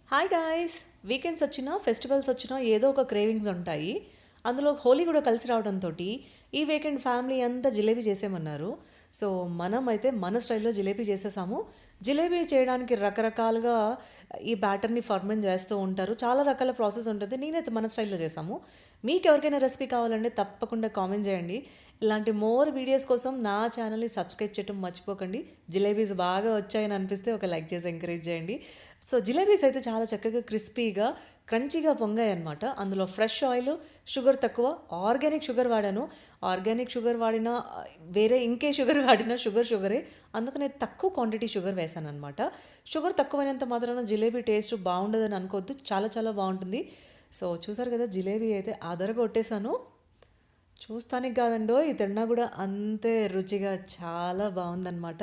Hi guys! Weekends వచ్చినా, festivals వచ్చినా ఏదో ఒక క్రేవింగ్స్ ఉంటాయి. అందులో హోలీ కూడా కలిసి రావడంతోటి ఈ వీకెండ్ ఫ్యామిలీ అంతా జిలేబీ చేసేయమన్నారు. సో, మనమైతే మన స్టైల్‌లో జిలేబీ చేసేసాము. జిలేబీ చేయడానికి రకరకాలుగా ఈ బ్యాటర్‌ని ఫర్మెంట్ చేస్తూ ఉంటారు. చాలా రకాల ప్రాసెస్ ఉంటది. నేనైతే మన స్టైల్‌లో చేశాము. మీకెవరికైనా రెసిపీ కావాలంటే తప్పకుండా కామెంట్ చేయండి. ఇలాంటి మోర్ వీడియోస్ కోసం నా ఛానల్‌ని సబ్స్క్రైబ్ చేయటం మర్చిపోకండి. జిలేబీస్ బాగా వచ్చాయని అనిపిస్తే ఒక లైక్ చేసి ఎంకరేజ్ చేయండి. సో, జిలేబీస్ అయితే చాలా చక్కగా క్రిస్పీగా, క్రంచీగా పొంగాయన్నమాట. అందులో ఫ్రెష్ ఆయిల్, షుగర్ తక్కువ, ఆర్గానిక్ షుగర్ వాడాను. ఆర్గానిక్ షుగర్ వాడినా వేరే ఇంకే షుగర్ వాడినా షుగరే. అందుకనే తక్కువ క్వాంటిటీ షుగర్ వేశాననమాట. షుగర్ తక్కువైనంత మాత్రాన జిలేబీ టేస్ట్ బాగుండదని అనుకోవద్దు. చాలా చాలా బాగుంటుంది. సో, చూసారు కదా జిలేబీ అయితే అదరగొట్టేసాను. చూస్తానికి కాదండోయ్! తిన్నా కూడా అంతే రుచిగా చాలా బాగుందనమాట.